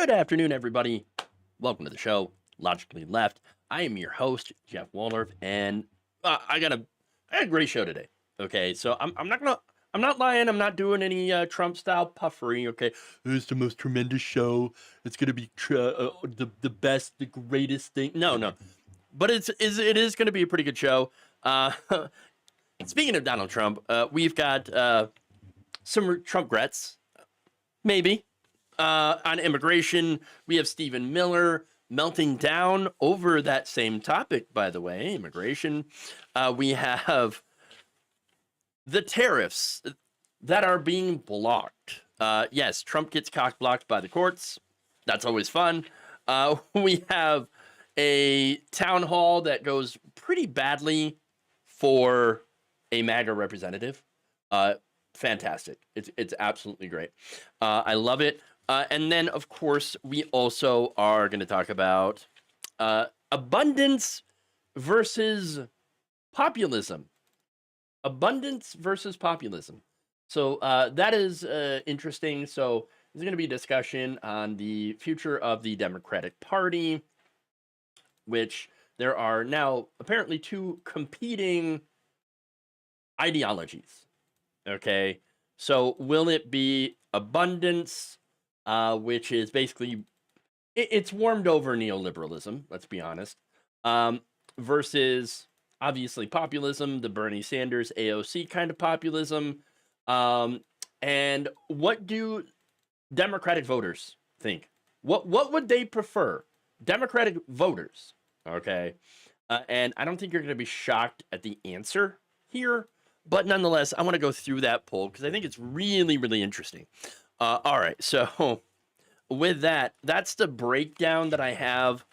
Good afternoon, everybody. Welcome to the show, Logically Left. I am your host, Jeff Waldorf, and I got a great show today. Okay, so I'm not lying. I'm not doing any Trump style puffery. Okay, it's the most tremendous show. It's gonna be the best, the greatest thing. No, but it is gonna be a pretty good show. Uh, Speaking of Donald Trump, we've got some Trumpgrets, maybe. On immigration, we have Stephen Miller melting down over that same topic, by the way, immigration. We have the tariffs that are being blocked. Yes, Trump gets cock blocked by the courts. That's always fun. We have a town hall that goes pretty badly for a MAGA representative. Fantastic. It's absolutely great. I love it. And then, of course, we also are going to talk about abundance versus populism. Abundance versus populism. So that is interesting. So there's going to be a discussion on the future of the Democratic Party, which there are now apparently two competing ideologies. Okay. So will it be abundance, which is basically it's warmed over neoliberalism, let's be honest, versus obviously populism, the Bernie Sanders AOC kind of populism. And what do Democratic voters think? What would they prefer? Democratic voters, okay? And I don't think you're going to be shocked at the answer here, but nonetheless, I want to go through that poll because I think it's really, really interesting. All right, so with that, that's the breakdown that I have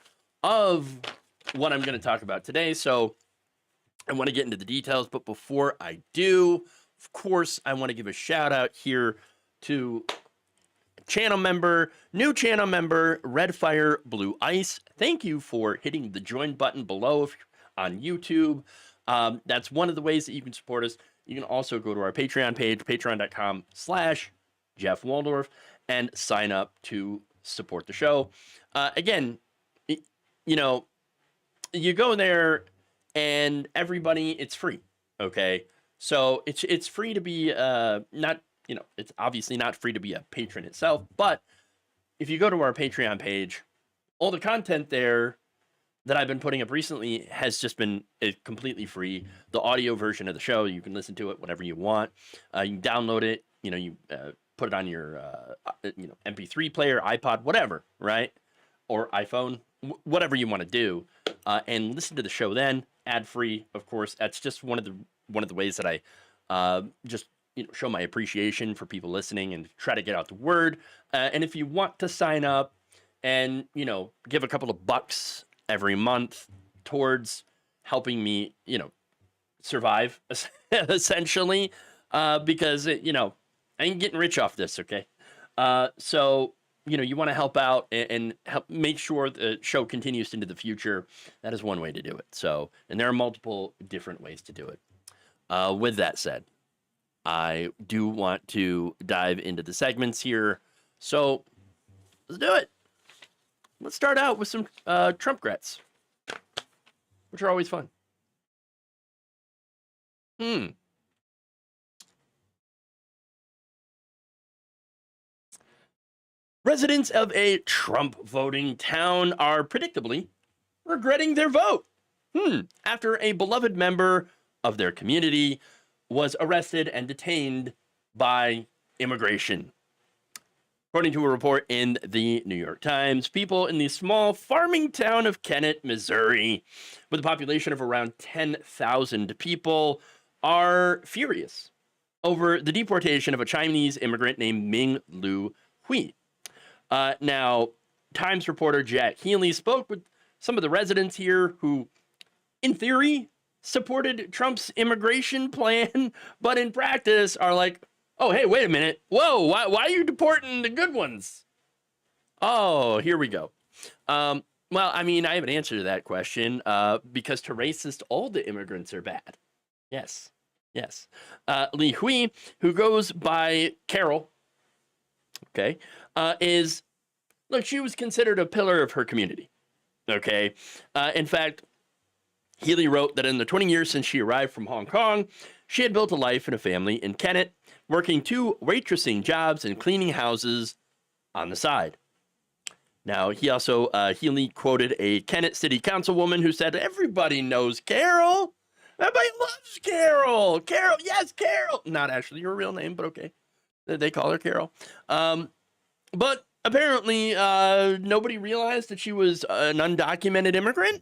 of what I'm going to talk about today. So I want to get into the details, but before I do, of course, I want to give a shout out here to channel member, new channel member, Redfire Blue Ice. Thank you for hitting the join button below on YouTube. That's one of the ways that you can support us. You can also go to our Patreon page, patreon.com/Jeff Waldorf, and sign up to support the show. Again, you know, you go there and everybody, it's free. Okay. So it's free to be, not, you know, it's obviously not free to be a patron itself, but if you go to our Patreon page, all the content there that I've been putting up recently has just been completely free. The audio version of the show, you can listen to it whenever you want. You can download it, you know, you put it on your, MP3 player, iPod, whatever, right? Or iPhone, whatever you want to do, and listen to the show then, ad-free, of course. That's just one of the ways that I just show my appreciation for people listening and try to get out the word. And if you want to sign up and, give a couple of bucks every month towards helping me, survive, essentially, because, I ain't getting rich off this, okay? So, you want to help out and help make sure the show continues into the future. That is one way to do it. So, and there are multiple different ways to do it. With that said, I do want to dive into the segments here. So, let's do it. Let's start out with some Trumpgrets, which are always fun. Residents of a Trump voting town are predictably regretting their vote. After a beloved member of their community was arrested and detained by immigration. According to a report in the New York Times, people in the small farming town of Kennett, Missouri, with a population of around 10,000 people, are furious over the deportation of a Chinese immigrant named Ming Lu Hui. Now, Times reporter Jack Healy spoke with some of the residents here who, in theory, supported Trump's immigration plan, but in practice are like, oh, hey, wait a minute. Whoa, why are you deporting the good ones? Oh, here we go. Well, I mean, I have an answer to that question, because to racists, all the immigrants are bad. Yes. Li Hui, who goes by Carol, okay, is look, she was considered a pillar of her community. Okay. In fact, Healy wrote that in the 20 years since she arrived from Hong Kong, she had built a life and a family in Kennett, working 2 waitressing jobs and cleaning houses on the side. Now, he also, Healy quoted a Kennett City Councilwoman who said, everybody knows Carol. Everybody loves Carol. Carol, yes, Carol. Not actually her real name, but okay. They call her Carol. But apparently, nobody realized that she was an undocumented immigrant.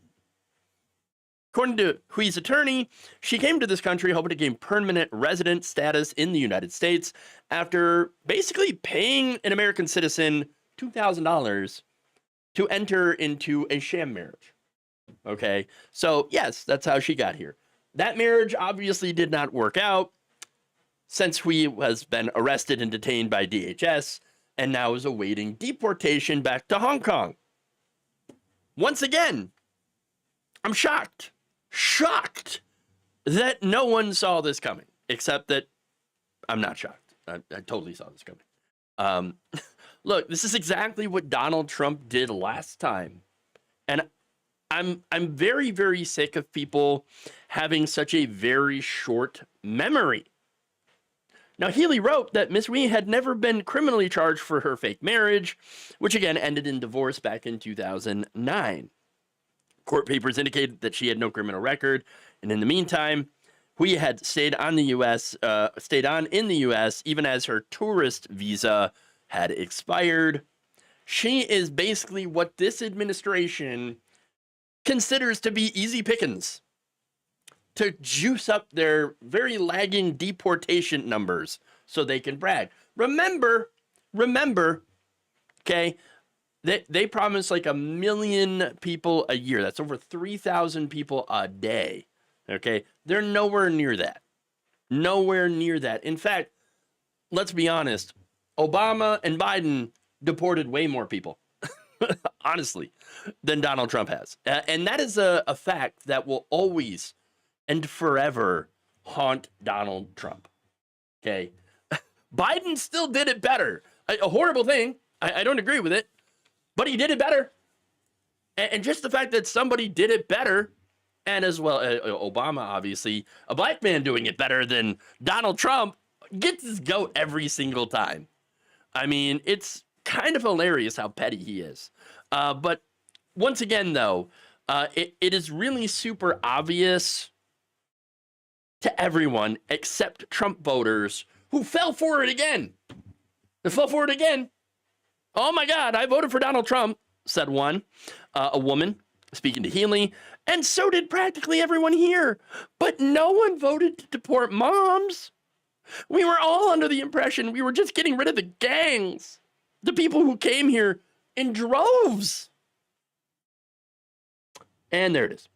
According to Hui's attorney, she came to this country hoping to gain permanent resident status in the United States after basically paying an American citizen $2,000 to enter into a sham marriage. Okay, so yes, that's how she got here. That marriage obviously did not work out since Hui has been arrested and detained by DHS and now is awaiting deportation back to Hong Kong. Once again, I'm shocked that no one saw this coming, except that I'm not shocked. I totally saw this coming. Look, this is exactly what Donald Trump did last time. And I'm very, very sick of people having such a very short memory. Now, Healy wrote that Miss Hui had never been criminally charged for her fake marriage, which again ended in divorce back in 2009. Court papers indicated that she had no criminal record, and in the meantime, Hui had stayed on in the U.S. even as her tourist visa had expired. She is basically what this administration considers to be easy pickings to juice up their very lagging deportation numbers so they can brag. Remember, okay, they promise like 1 million people a year. That's over 3,000 people a day. Okay, they're nowhere near that. Nowhere near that. In fact, let's be honest, Obama and Biden deported way more people, honestly, than Donald Trump has. And that is a fact that will always and forever haunt Donald Trump. Okay, Biden still did it better. A horrible thing. I don't agree with it, but he did it better. And just the fact that somebody did it better, and as well, Obama, obviously, a black man doing it better than Donald Trump, gets his goat every single time. I mean, it's kind of hilarious how petty he is. But once again, though, it is really super obvious to everyone except Trump voters who fell for it again. They fell for it again. Oh my God, I voted for Donald Trump, said one, a woman speaking to Healy, and so did practically everyone here. But no one voted to deport moms. We were all under the impression we were just getting rid of the gangs, the people who came here in droves. And there it is.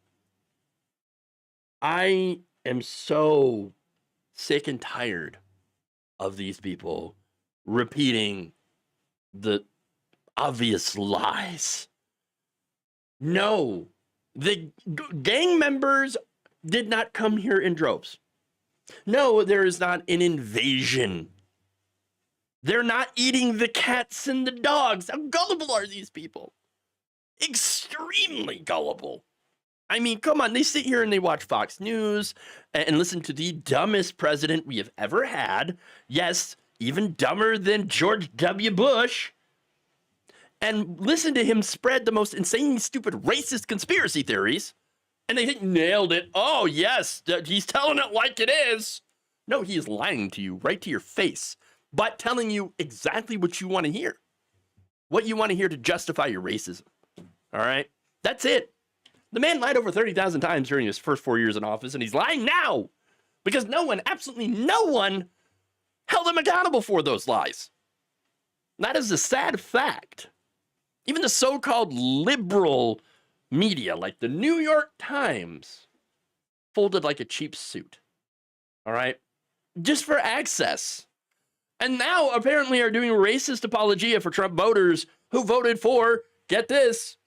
I am so sick and tired of these people repeating the obvious lies. No, the gang members did not come here in droves. No, there is not an invasion. They're not eating the cats and the dogs. How gullible are these people? Extremely gullible. I mean, come on, they sit here and they watch Fox News and listen to the dumbest president we have ever had. Yes, even dumber than George W. Bush. And listen to him spread the most insanely stupid racist conspiracy theories. And they think, nailed it. Oh, yes, he's telling it like it is. No, he is lying to you right to your face, but telling you exactly what you want to hear. What you want to hear to justify your racism. All right? That's it. The man lied over 30,000 times during his first 4 years in office, and he's lying now because no one, absolutely no one, held him accountable for those lies. That is a sad fact. Even the so-called liberal media, like the New York Times, folded like a cheap suit. All right? Just for access. And now apparently are doing racist apologia for Trump voters who voted for, get this,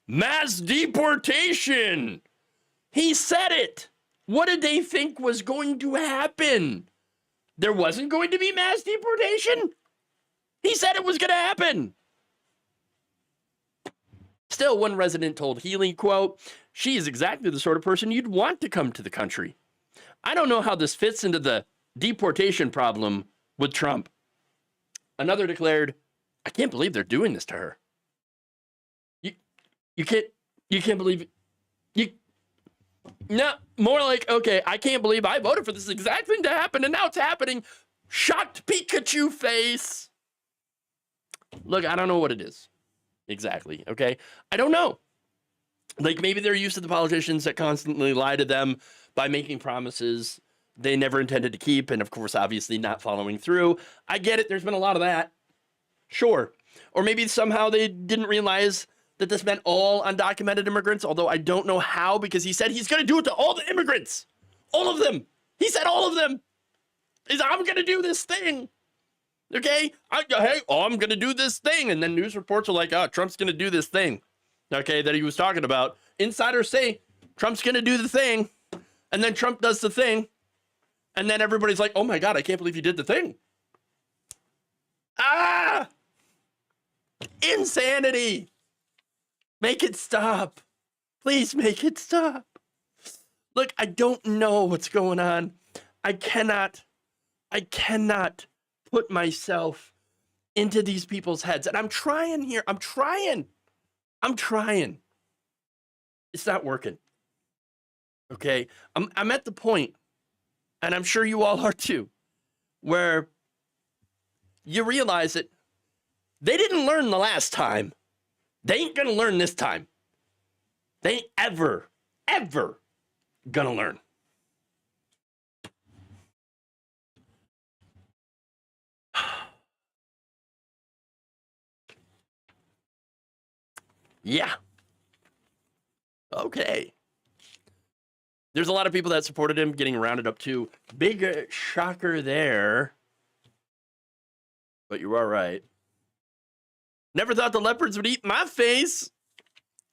mass deportation. He said it. What did they think was going to happen? There wasn't going to be mass deportation? He said it was going to happen. Still, one resident told Healy, quote, "She is exactly the sort of person you'd want to come to the country. I don't know how this fits into the deportation problem with Trump." Another declared, "I can't believe they're doing this to her." You can't believe it. No, more like, okay, I can't believe I voted for this exact thing to happen, and now it's happening. Shocked Pikachu face. Look, I don't know what it is exactly, okay? I don't know. Like, maybe they're used to the politicians that constantly lie to them by making promises they never intended to keep, and of course, obviously not following through. I get it. There's been a lot of that. Sure. Or maybe somehow they didn't realize that this meant all undocumented immigrants, although I don't know how, because he said he's going to do it to all the immigrants. All of them. He said all of them. I'm going to do this thing. Okay? I'm going to do this thing. And then news reports are like, oh, Trump's going to do this thing. Okay, that he was talking about. Insiders say Trump's going to do the thing. And then Trump does the thing. And then everybody's like, oh my God, I can't believe you did the thing. Ah! Insanity. Make it stop. Please make it stop. Look, I don't know what's going on. I cannot put myself into these people's heads. And I'm trying here. I'm trying. It's not working. Okay? I'm at the point, and I'm sure you all are too, where you realize that they didn't learn the last time. They ain't gonna learn this time. They ain't ever gonna learn. Yeah. Okay. There's a lot of people that supported him getting rounded up too. Big shocker there. But you are right. Never thought the leopards would eat my face.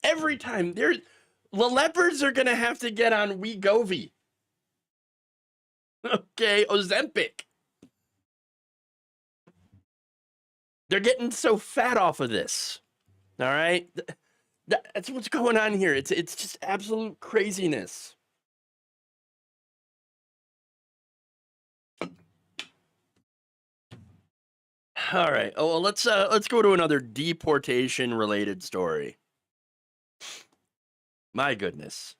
Every time. The leopards are going to have to get on Wegovy. Okay, Ozempic. They're getting so fat off of this. All right? That's what's going on here. It's just absolute craziness. All right. Oh, well, let's go to another deportation related story. My goodness.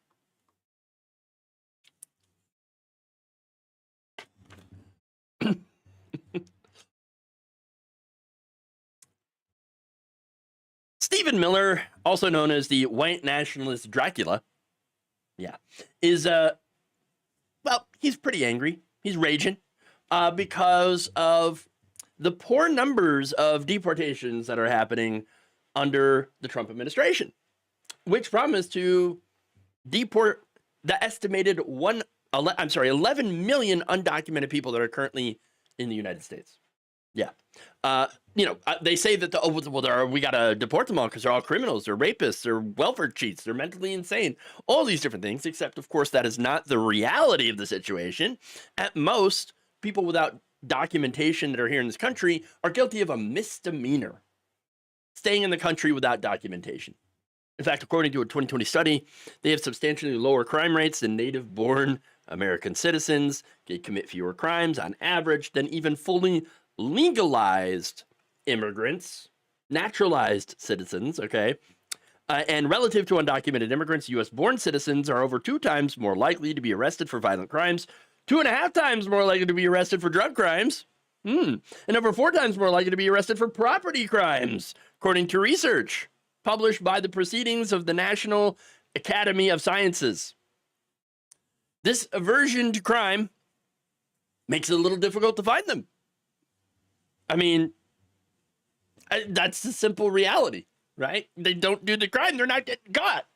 Stephen Miller, also known as the white nationalist Dracula, is well, he's pretty angry. He's raging because of the poor numbers of deportations that are happening under the Trump administration, which promised to deport the estimated 11 million undocumented people that are currently in the United States. Yeah. They say that we got to deport them all because they're all criminals, they're rapists, they're welfare cheats, they're mentally insane, all these different things, except, of course, that is not the reality of the situation. At most, people without documentation that are here in this country are guilty of a misdemeanor, staying in the country without documentation. In fact, according to a 2020 study, they have substantially lower crime rates than native-born American citizens. They commit fewer crimes on average than even fully legalized immigrants, naturalized citizens, okay? And relative to undocumented immigrants, U.S.-born citizens are over 2 times more likely to be arrested for violent crimes, 2.5 times more likely to be arrested for drug crimes, and over 4 times more likely to be arrested for property crimes, according to research published by the Proceedings of the National Academy of Sciences. This aversion to crime makes it a little difficult to find them. I mean, that's the simple reality, right? They don't do the crime, they're not getting caught.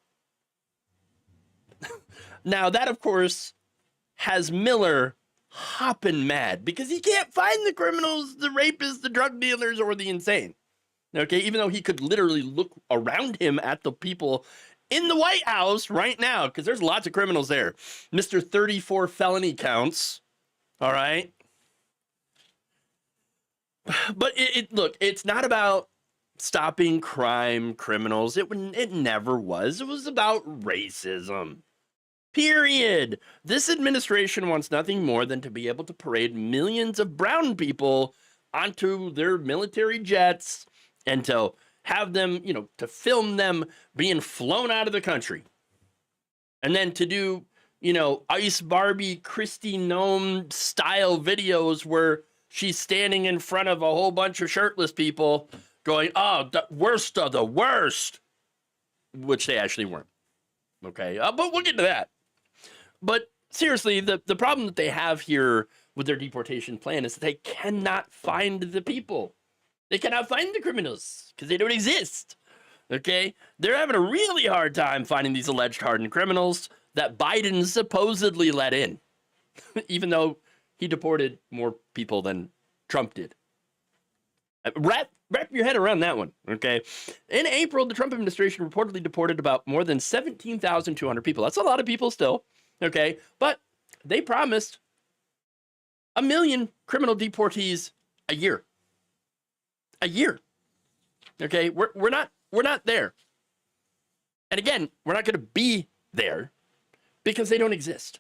Now, that, of course, has Miller hopping mad because he can't find the criminals, the rapists, the drug dealers, or the insane. Okay, even though he could literally look around him at the people in the White House right now, because there's lots of criminals there. Mr. 34 felony counts, all right? But look, it's not about stopping crime, criminals. It never was. It was about racism. Period. This administration wants nothing more than to be able to parade millions of brown people onto their military jets and to have them, to film them being flown out of the country. And then to do, Ice Barbie Christy Gnome style videos where she's standing in front of a whole bunch of shirtless people going, oh, the worst of the worst, which they actually weren't. Okay, but we'll get to that. But seriously, the problem that they have here with their deportation plan is that they cannot find the people. They cannot find the criminals because they don't exist. Okay? They're having a really hard time finding these alleged hardened criminals that Biden supposedly let in, even though he deported more people than Trump did. Wrap your head around that one, okay? In April, the Trump administration reportedly deported about more than 17,200 people. That's a lot of people still. Okay, but they promised 1 million criminal deportees a year. A year. Okay, we're not there. And again, we're not going to be there because they don't exist.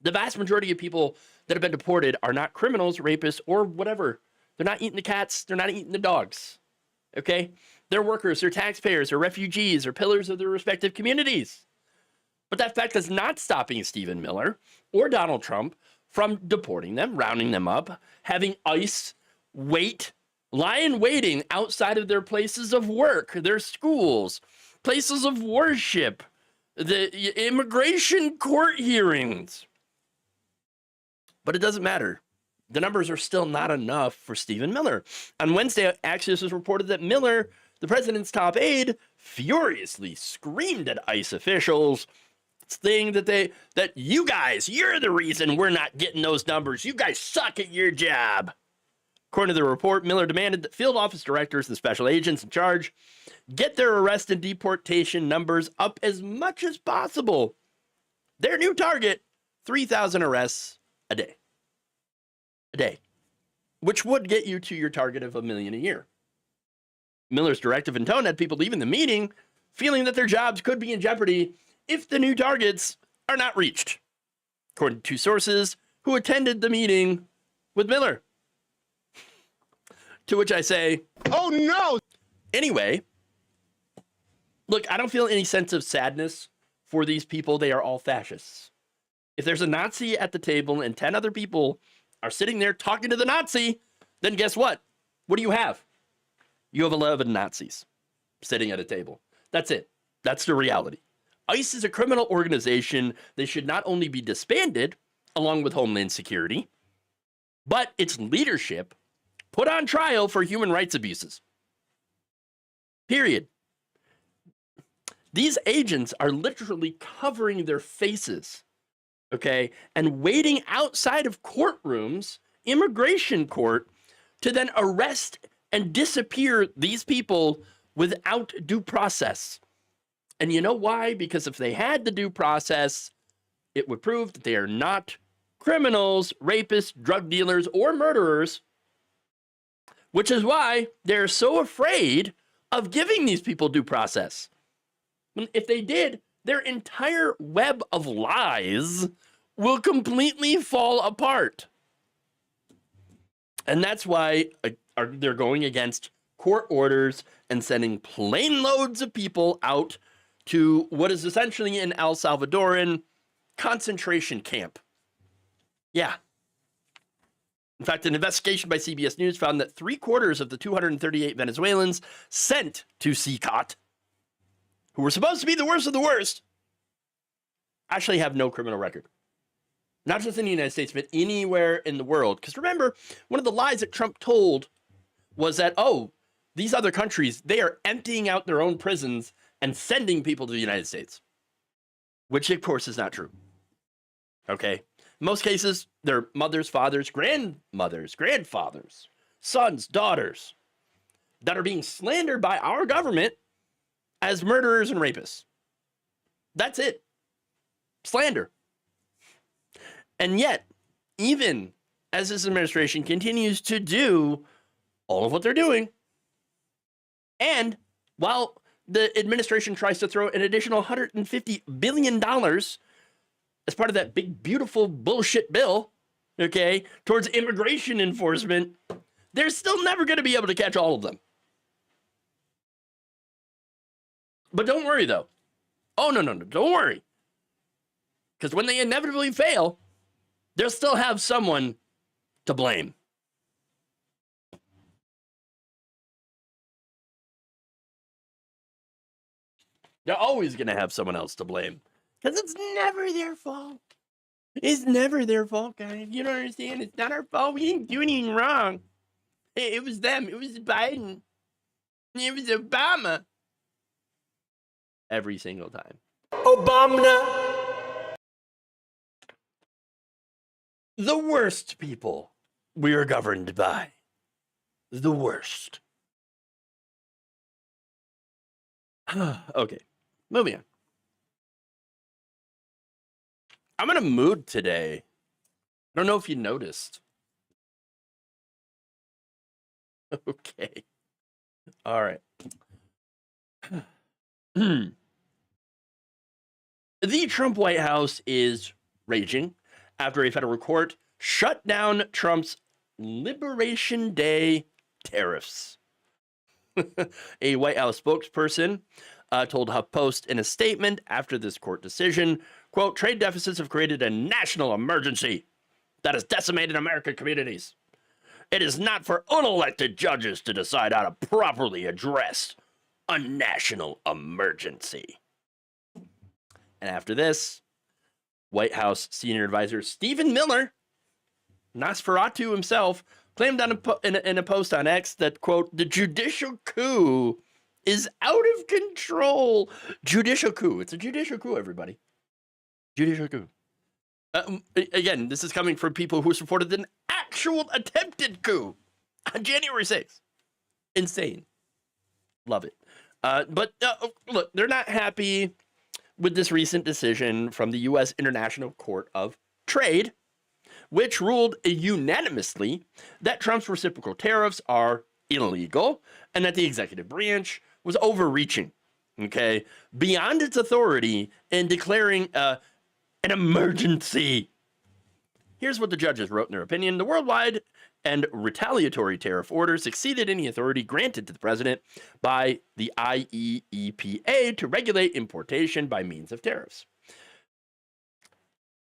The vast majority of people that have been deported are not criminals, rapists, or whatever. They're not eating the cats. They're not eating the dogs. Okay, they're workers. They're taxpayers. They're refugees. They're pillars of their respective communities. But that fact is not stopping Stephen Miller or Donald Trump from deporting them, rounding them up, having ICE lie in waiting outside of their places of work, their schools, places of worship, the immigration court hearings. But it doesn't matter. The numbers are still not enough for Stephen Miller. On Wednesday, Axios has reported that Miller, the president's top aide, furiously screamed at ICE officials, saying that you guys, you're the reason we're not getting those numbers. You guys suck at your job. According to the report, Miller demanded that field office directors and special agents in charge get their arrest and deportation numbers up as much as possible. Their new target, 3,000 arrests a day. A day. Which would get you to your target of 1 million a year. Miller's directive and tone had people leaving the meeting feeling that their jobs could be in jeopardy if the new targets are not reached, according to two sources who attended the meeting with Miller. To which I say, oh no! Anyway, look, I don't feel any sense of sadness for these people. They are all fascists. If there's a Nazi at the table and 10 other people are sitting there talking to the Nazi, then guess what? What do you have? You have 11 Nazis sitting at a table. That's it. That's the reality. ICE is a criminal organization. They should not only be disbanded, along with Homeland Security, but its leadership put on trial for human rights abuses. Period. These agents are literally covering their faces, okay, and waiting outside of courtrooms, immigration court, to then arrest and disappear these people without due process. And you know why? Because if they had the due process, it would prove that they are not criminals, rapists, drug dealers, or murderers, which is why they're so afraid of giving these people due process. If they did, their entire web of lies will completely fall apart. And that's why they're going against court orders and sending plane loads of people out to what is essentially an El Salvadoran concentration camp. Yeah. In fact, an investigation by CBS News found that 3/4 of the 238 Venezuelans sent to CCOT, who were supposed to be the worst of the worst, actually have no criminal record. Not just in the United States, but anywhere in the world. Because remember, one of the lies that Trump told was that, oh, these other countries, they are emptying out their own prisons and sending people to the United States. Which, of course, is not true. Okay? In most cases, they're mothers, fathers, grandmothers, grandfathers, sons, daughters that are being slandered by our government as murderers and rapists. That's it. Slander. And yet, even as this administration continues to do all of what they're doing, And while the administration tries to throw an additional $150 billion as part of that big, beautiful bullshit bill, okay, towards immigration enforcement, they're still never going to be able to catch all of them. But don't worry, though. Oh, no, don't worry. Because when they inevitably fail, they'll still have someone to blame. They're always going to have someone else to blame. Because it's never their fault. It's never their fault, guys. You don't understand. It's not our fault. We didn't do anything wrong. It was them. It was Biden. It was Obama. Every single time. Obama. The worst people we are governed by. The worst. Okay, moving on. I'm in a mood today. I don't know if you noticed. Okay. All right. The Trump White House is raging after a federal court shut down Trump's Liberation Day tariffs. A White House spokesperson told HuffPost in a statement after this court decision, quote, trade deficits have created a national emergency that has decimated American communities. It is not for unelected judges to decide how to properly address a national emergency. And after this, White House senior advisor Stephen Miller, Nosferatu himself, claimed in a post on X that, quote, the judicial coup is out of control. Judicial coup. It's a judicial coup, everybody. Judicial coup. Again, this is coming from people who supported an actual attempted coup on January 6th. Insane. Love it. But look, they're not happy with this recent decision from the U.S. International Court of Trade, which ruled unanimously that Trump's reciprocal tariffs are illegal and that the executive branch was overreaching, okay, beyond its authority in declaring an emergency. Here's what the judges wrote in their opinion. The worldwide and retaliatory tariff orders exceeded any authority granted to the president by the IEEPA to regulate importation by means of tariffs.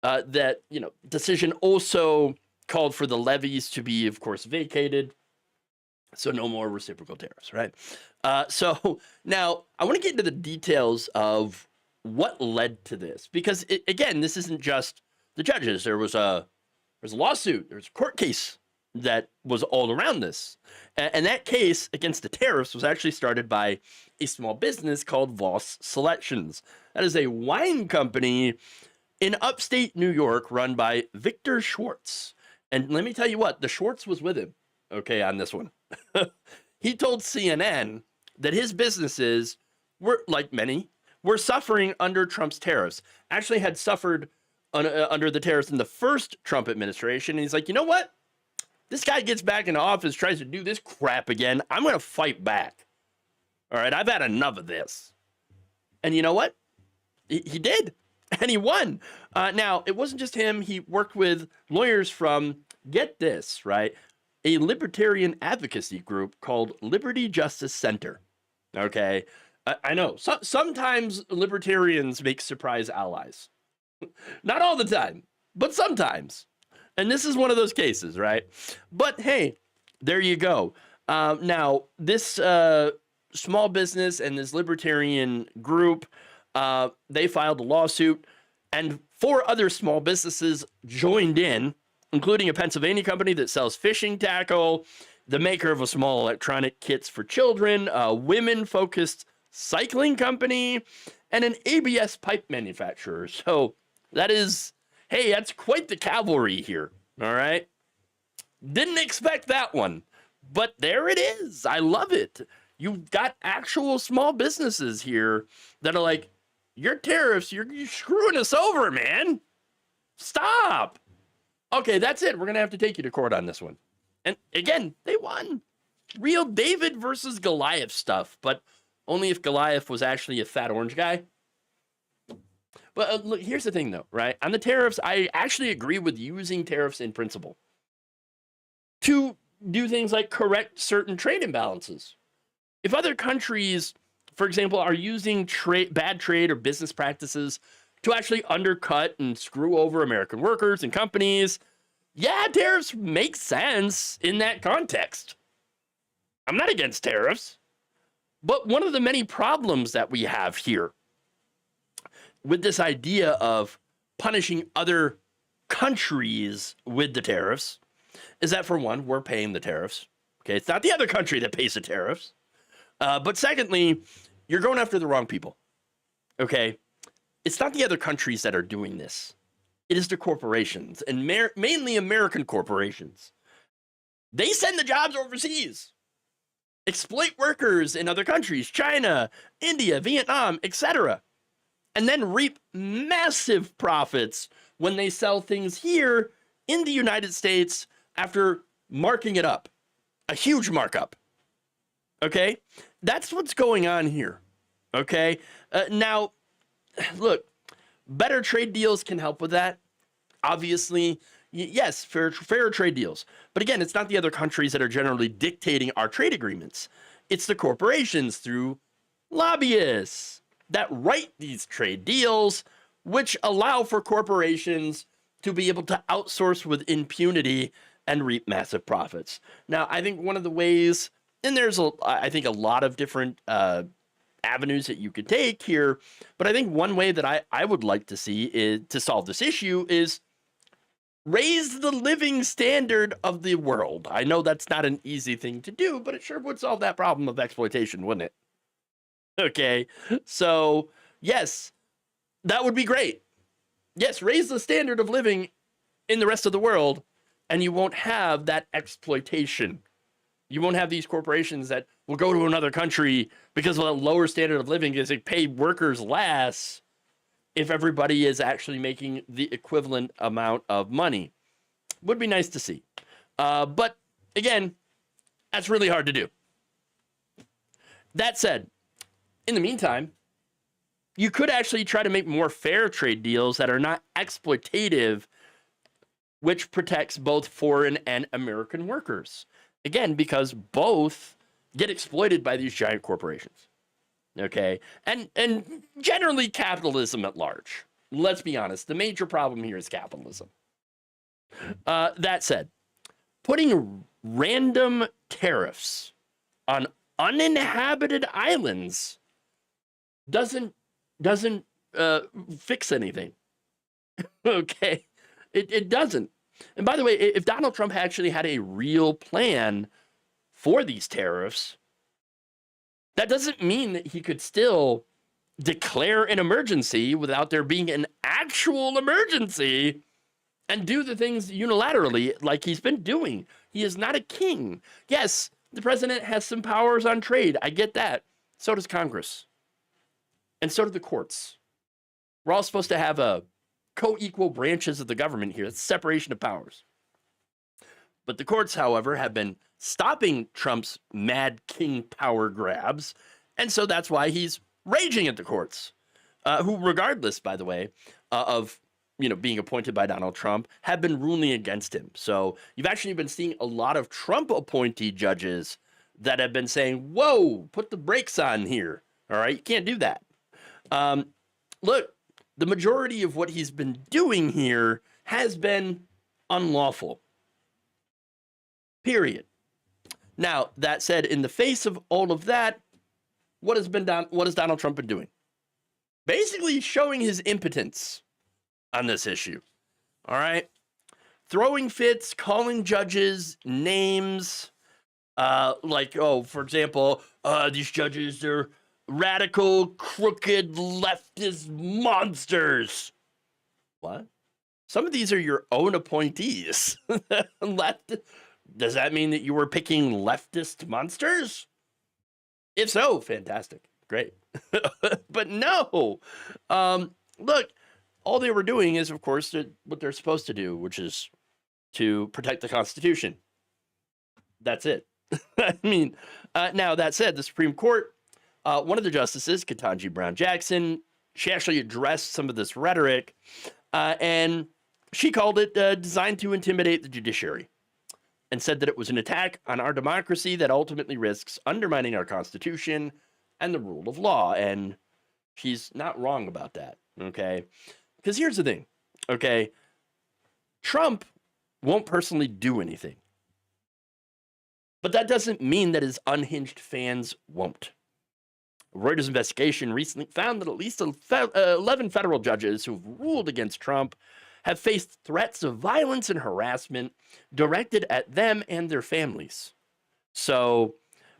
That, decision also called for the levies to be, of course, vacated. So no more reciprocal tariffs, right? So now I want to get into the details of what led to this, because again, this isn't just the judges. There's a lawsuit, there's a court case that was all around this. And that case against the tariffs was actually started by a small business called Voss Selections. That is a wine company in upstate New York run by Victor Schwartz. And let me tell you what, the Schwartz was with him, okay, on this one. He told CNN that his businesses were, like many, were suffering under Trump's tariffs. Actually had suffered under the tariffs in the first Trump administration. And he's like, you know what? This guy gets back into office, tries to do this crap again. I'm going to fight back. All right, I've had enough of this. And you know what? He did. And he won. Now, it wasn't just him. He worked with lawyers from, get this, right, a libertarian advocacy group called Liberty Justice Center. Okay? I know. Sometimes libertarians make surprise allies. Not all the time, but sometimes. And this is one of those cases, right? But hey, there you go. Now, this small business and this libertarian group, they filed a lawsuit, and 4 other small businesses joined in, including a Pennsylvania company that sells fishing tackle, the maker of a small electronic kits for children, a women-focused cycling company, and an ABS pipe manufacturer. So that is, hey, that's quite the cavalry here, all right? Didn't expect that one, but there it is. I love it. You've got actual small businesses here that are like, your tariffs, you're screwing us over, man. Stop. Okay, that's it. We're going to have to take you to court on this one. And again, they won. real David versus Goliath stuff, but only if Goliath was actually a fat orange guy. But look, here's the thing, though, right? On the tariffs, I actually agree with using tariffs in principle to do things like correct certain trade imbalances. If other countries, for example, are using bad trade or business practices to actually undercut and screw over American workers and companies, yeah, tariffs make sense in that context. I'm not against tariffs, but one of the many problems that we have here with this idea of punishing other countries with the tariffs is that, for one, we're paying the tariffs. Okay, it's not the other country that pays the tariffs. But secondly, you're going after the wrong people. Okay, it's not the other countries that are doing this. It is the corporations, and mainly American corporations. They send the jobs overseas, exploit workers in other countries, China, India, Vietnam, etc., and then reap massive profits when they sell things here in the United States after marking it up, a huge markup. Okay, that's what's going on here. Okay, now, look, better trade deals can help with that. Obviously, yes, fair trade deals. But again, it's not the other countries that are generally dictating our trade agreements. It's the corporations through lobbyists that write these trade deals, which allow for corporations to be able to outsource with impunity and reap massive profits. Now, I think one of the ways, and there's, I think, a lot of different avenues that you could take here, but I think one way that I would like to see is to solve this issue is raise the living standard of the world. I know that's not an easy thing to do, but it sure would solve that problem of exploitation, wouldn't it? Okay, so yes, that would be great. Yes, raise the standard of living in the rest of the world, and you won't have that exploitation. You won't have these corporations that will go to another country because of a lower standard of living because they pay workers less if everybody is actually making the equivalent amount of money. Would be nice to see. But again, that's really hard to do. That said, in the meantime, you could actually try to make more fair trade deals that are not exploitative, which protects both foreign and American workers. Again, because both get exploited by these giant corporations. Okay, and generally capitalism at large. Let's be honest, the major problem here is capitalism. That said, putting random tariffs on uninhabited islands doesn't fix anything. Okay, it doesn't. And by the way, if Donald Trump actually had a real plan for these tariffs, that doesn't mean that he could still declare an emergency without there being an actual emergency and do the things unilaterally like he's been doing. He is not a king. Yes, the president has some powers on trade. I get that. So does Congress. And so do the courts. We're all supposed to have a co-equal branches of the government here. It's separation of powers. But the courts, however, have been stopping Trump's mad king power grabs. And so that's why he's raging at the courts, who, regardless, by the way, of being appointed by Donald Trump, have been ruling against him. So you've actually been seeing a lot of Trump appointee judges that have been saying, whoa, put the brakes on here. All right, you can't do that. Look, the majority of what he's been doing here has been unlawful. Period. Now, that said, in the face of all of that, what has Donald Trump been doing? Basically showing his impotence on this issue. All right? Throwing fits, calling judges names, for example, these judges are radical, crooked, leftist monsters. What? Some of these are your own appointees. Does that mean that you were picking leftist monsters? If so, fantastic. Great. But no. Look, all they were doing is, of course, what they're supposed to do, which is to protect the Constitution. That's it. I mean, now that said, the Supreme Court, one of the justices, Ketanji Brown Jackson, she actually addressed some of this rhetoric, and she called it designed to intimidate the judiciary, and said that it was an attack on our democracy that ultimately risks undermining our Constitution and the rule of law. And she's not wrong about that, okay? Because here's the thing, okay? Trump won't personally do anything. But that doesn't mean that his unhinged fans won't. Reuters investigation recently found that at least 11 federal judges who've ruled against Trump have faced threats of violence and harassment directed at them and their families. So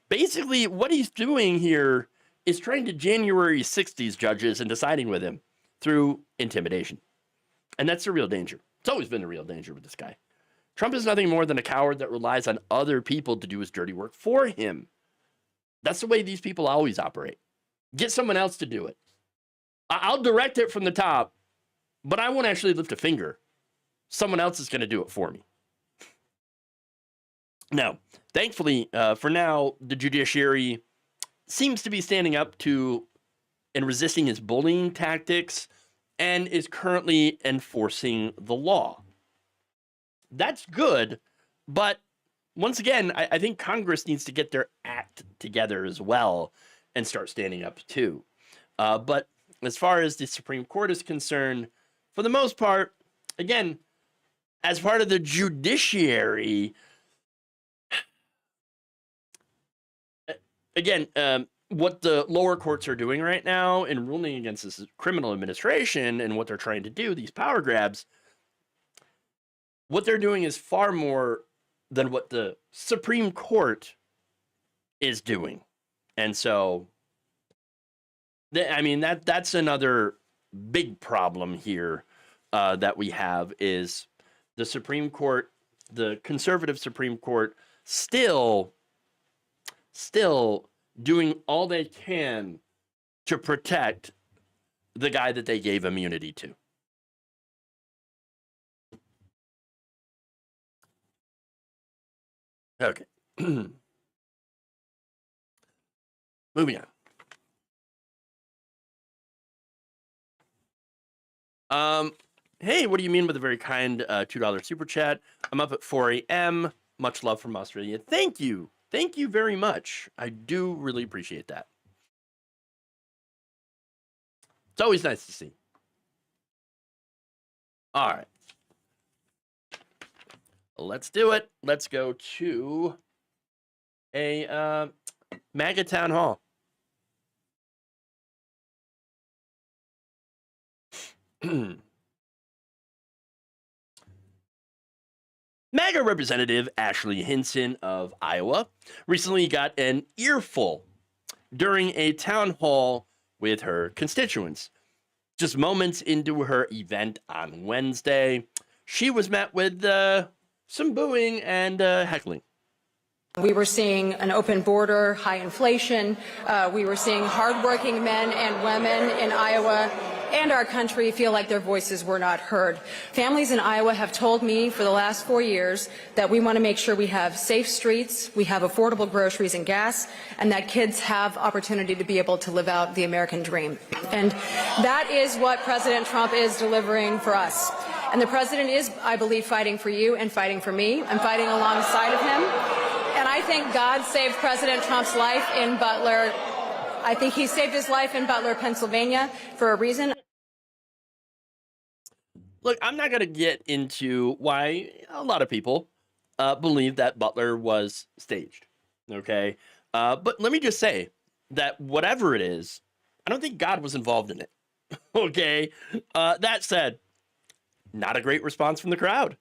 basically, what he's doing here is trying to January 6th these judges and deciding with him through intimidation. And that's the real danger. It's always been the real danger with this guy. Trump is nothing more than a coward that relies on other people to do his dirty work for him. That's the way these people always operate. Get someone else to do it. I'll direct it from the top, but I won't actually lift a finger. Someone else is going to do it for me. Now, thankfully, for now, the judiciary seems to be standing up to and resisting his bullying tactics and is currently enforcing the law. That's good, but once again, I think Congress needs to get their act together as well and start standing up too. But as far as the Supreme Court is concerned, for the most part, again, as part of the judiciary, again, what the lower courts are doing right now in ruling against this criminal administration and what they're trying to do, these power grabs, what they're doing is far more than what the Supreme Court is doing. And so, I mean, that's another big problem here that we have is the Supreme Court, the conservative Supreme Court, still doing all they can to protect the guy that they gave immunity to. Okay. Moving on. Hey, what do you mean with a very kind $2 super chat? I'm up at 4 a.m. Much love from Australia. Thank you. Thank you very much. I do really appreciate that. It's always nice to see. All right. Let's do it. Let's go to a MAGA town hall. MAGA Representative Ashley Hinson of Iowa recently got an earful during a town hall with her constituents. Just moments into her event on Wednesday, she was met with some booing and heckling. We were seeing an open border, high inflation. We were seeing hardworking men and women in Iowa and our country feel like their voices were not heard. Families in Iowa have told me for the last 4 years that we want to make sure we have safe streets, we have affordable groceries and gas, and that kids have opportunity to be able to live out the American dream. And that is what President Trump is delivering for us. And the president is, I believe, fighting for you and fighting for me. I'm fighting alongside of him. And I think God saved President Trump's life in Butler. I think he saved his life in Butler, Pennsylvania, for a reason. Look, I'm not going to get into why a lot of people believe that Butler was staged, okay? But let me just say that whatever it is, I don't think God was involved in it, okay? That said, not a great response from the crowd,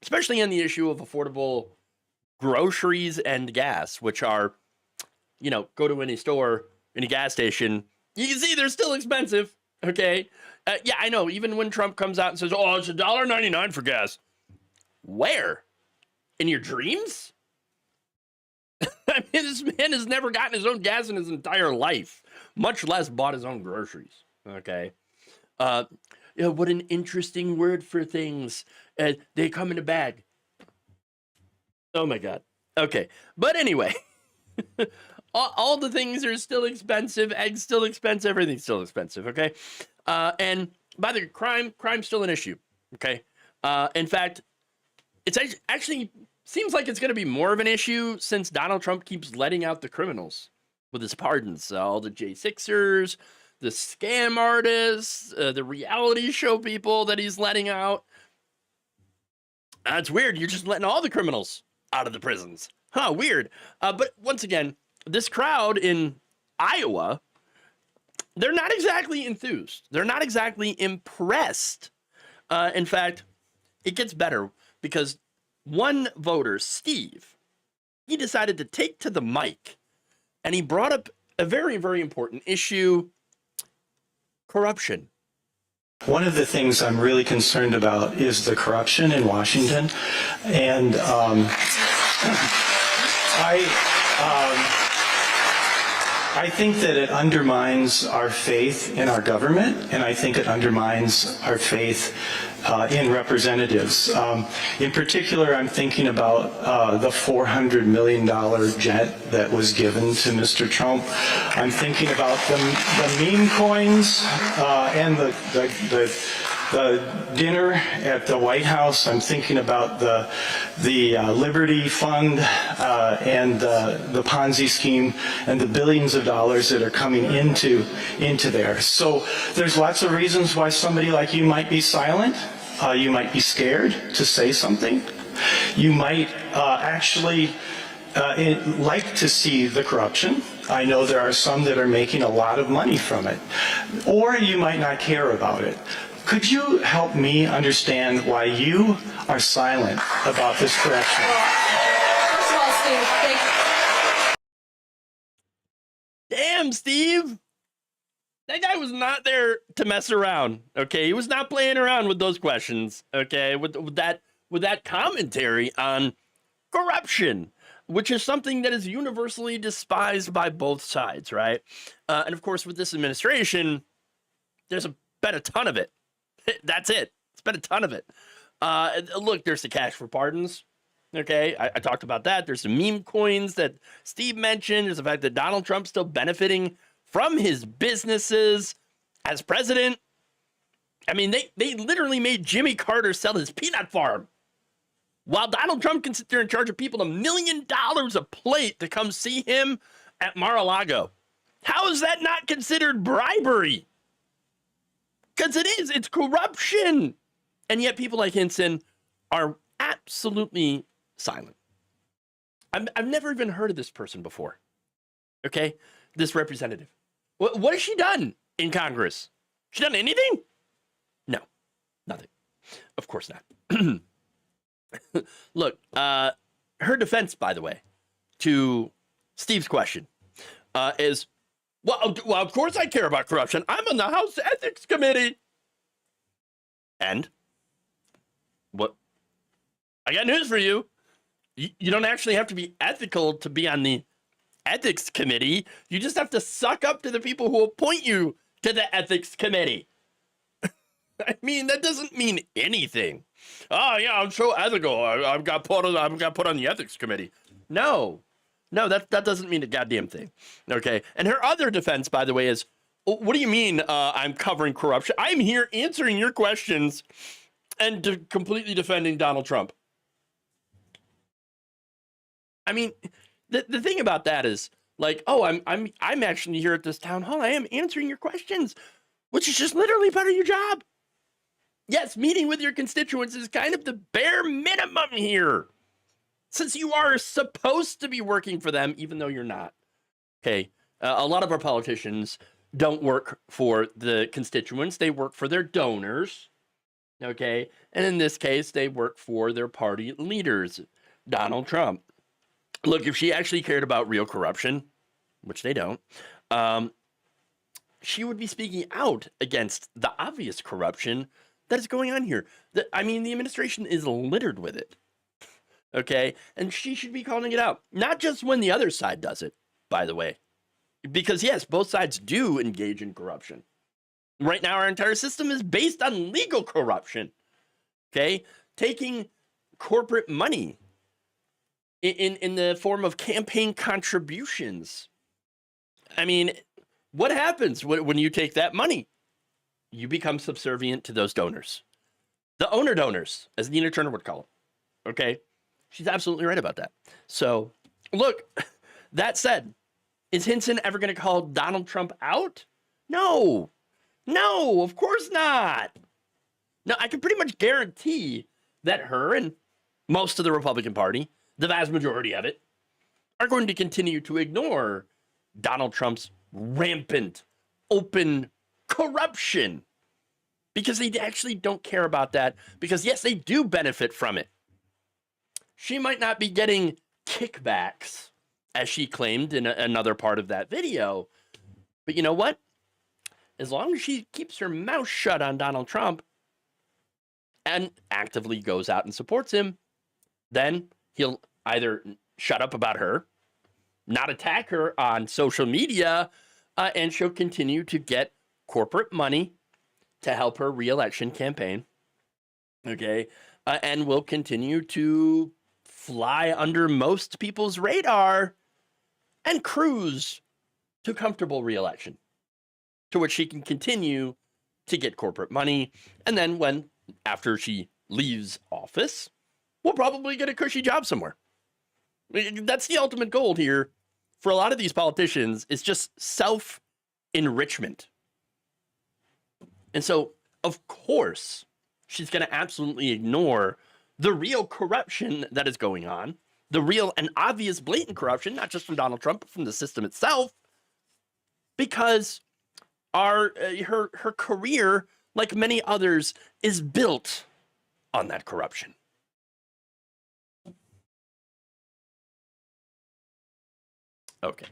especially on the issue of affordable groceries and gas, which are, you know, go to any store, any gas station, you can see they're still expensive, okay? Yeah, I know, even when Trump comes out and says, oh, it's $1.99 for gas. Where? In your dreams? I mean, this man has never gotten his own gas in his entire life, much less bought his own groceries, okay? Yeah, what an interesting word for things. They come in a bag. Oh, my God. Okay, but anyway, all the things are still expensive. Eggs still expensive. Everything's still expensive. Okay, and by the crime's still an issue. Okay, in fact, it's actually seems like it's going to be more of an issue since Donald Trump keeps letting out the criminals with his pardons. All the J6ers, the scam artists, the reality show people that he's letting out. It's weird. You're just letting all the criminals out of the prisons. Huh, weird. But once again, this crowd in Iowa, they're not exactly enthused. They're not exactly impressed. In fact, it gets better because one voter, Steve, he decided to take to the mic and he brought up a very, very important issue: corruption. One of the things I'm really concerned about is the corruption in Washington, and I think that it undermines our faith in our government, and I think it undermines our faith in representatives. In particular, I'm thinking about the $400 million jet that was given to Mr. Trump. I'm thinking about the meme coins and the dinner at the White House. I'm thinking about the Liberty Fund and the Ponzi scheme and the billions of dollars that are coming into there. So there's lots of reasons why somebody like you might be silent. You might be scared to say something. You might actually like to see the corruption. I know there are some that are making a lot of money from it. Or you might not care about it. Could you help me understand why you are silent about this corruption? First of all, Steve, thank you. Damn, Steve. That guy was not there to mess around. Okay, he was not playing around with those questions. Okay, with that commentary on corruption, which is something that is universally despised by both sides, right? And of course, with this administration, there's been a ton of it. That's it. It's been a ton of it. Look, there's the cash for pardons. Okay, I talked about that. There's some meme coins that Steve mentioned. There's the fact that Donald Trump's still benefiting from his businesses as president. I mean, they literally made Jimmy Carter sell his peanut farm, while Donald Trump can sit there and charge people $1 million a plate to come see him at Mar-a-Lago. How is that not considered bribery? Because it is. It's corruption. And yet people like Hinson are absolutely silent. I've never even heard of this person before. Okay? This representative. What has she done in Congress? She done anything? No, nothing. Of course not. Look, her defense, by the way, to Steve's question is, well, of course I care about corruption. I'm on the House Ethics Committee. And what? I got news for you. You don't actually have to be ethical to be on the Ethics Committee. You just have to suck up to the people who appoint you to the Ethics Committee. I mean, that doesn't mean anything. Oh yeah, I'm so ethical. I've got put on the Ethics Committee. No, that doesn't mean a goddamn thing. Okay. And her other defense, by the way, is, what do you mean I'm covering corruption? I'm here answering your questions and completely defending Donald Trump. I mean, the thing about that is, like, oh, I'm actually here at this town hall. I am answering your questions, which is just literally part of your job. Yes, meeting with your constituents is kind of the bare minimum here, since you are supposed to be working for them, even though you're not. Okay, a lot of our politicians don't work for the constituents. They work for their donors. Okay, and in this case, they work for their party leaders, Donald Trump. Look, if she actually cared about real corruption, which they don't, she would be speaking out against the obvious corruption that is going on here. I mean, the administration is littered with it. Okay? And she should be calling it out. Not just when the other side does it, by the way. Because, yes, both sides do engage in corruption. Right now, our entire system is based on legal corruption. Okay? Taking corporate money in the form of campaign contributions. I mean, what happens when you take that money? You become subservient to those donors. The owner donors, as Nina Turner would call them. Okay? She's absolutely right about that. So, look, that said, is Hinson ever going to call Donald Trump out? No. No, of course not. No, I can pretty much guarantee that her and most of the Republican Party, the vast majority of it, are going to continue to ignore Donald Trump's rampant, open corruption because they actually don't care about that. Because, yes, they do benefit from it. She might not be getting kickbacks, as she claimed in another part of that video. But you know what? As long as she keeps her mouth shut on Donald Trump and actively goes out and supports him, then he'll either shut up about her, not attack her on social media, and she'll continue to get corporate money to help her re-election campaign. Okay, and will continue to fly under most people's radar and cruise to comfortable re-election, to which she can continue to get corporate money. And then after she leaves office, we'll probably get a cushy job somewhere. That's the ultimate goal here for a lot of these politicians. It's just self-enrichment. And so, of course, she's going to absolutely ignore the real corruption that is going on, the real and obvious blatant corruption, not just from Donald Trump, but from the system itself, because her career, like many others, is built on that corruption. Okay.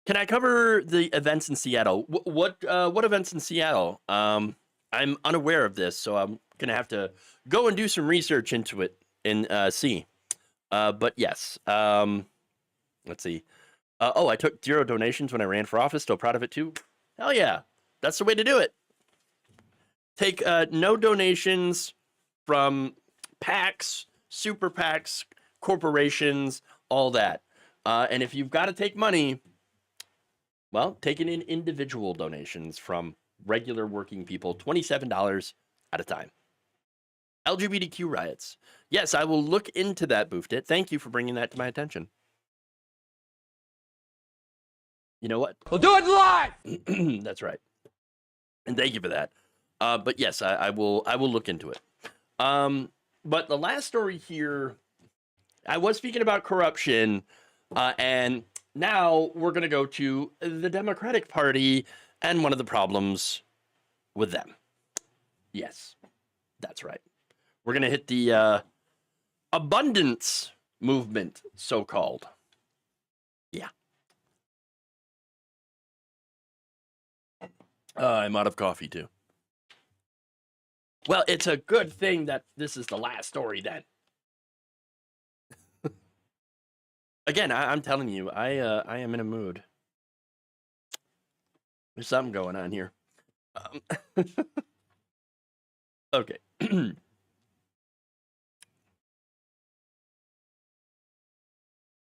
Can I cover the events in Seattle? What events in Seattle? I'm unaware of this, so I'm gonna have to go and do some research into it and see. But yes, let's see. I took 0 donations when I ran for office. Still proud of it too. Hell yeah, that's the way to do it. Take no donations from PACs, super PACs, corporations, all that. And if you've got to take money, well, taking in individual donations from regular working people, $27 at a time. LGBTQ riots. Yes, I will look into that, Booftit. Thank you for bringing that to my attention. You know what? We'll do it live! That's right. And thank you for that. But yes, I will look into it. But the last story here, I was speaking about corruption, and now we're going to go to the Democratic Party and one of the problems with them. Yes, that's right. We're going to hit the abundance movement, so-called. Yeah. I'm out of coffee, too. Well, it's a good thing that this is the last story, then. Again, I'm telling you, I am in a mood. There's something going on here. Okay.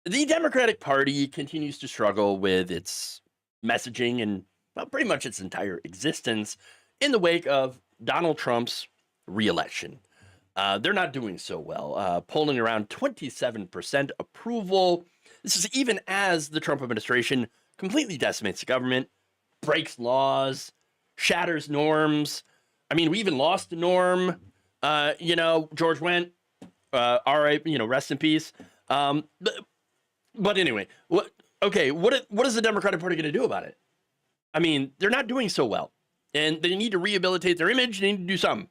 The Democratic Party continues to struggle with its messaging and pretty much its entire existence in the wake of Donald Trump's re-election. They're not doing so well, polling around 27% approval. This is even as the Trump administration completely decimates the government, breaks laws, shatters norms. I mean, we even lost a norm. George Wendt, rest in peace. But anyway, what is the Democratic Party going to do about it? I mean, they're not doing so well, and they need to rehabilitate their image. They need to do something.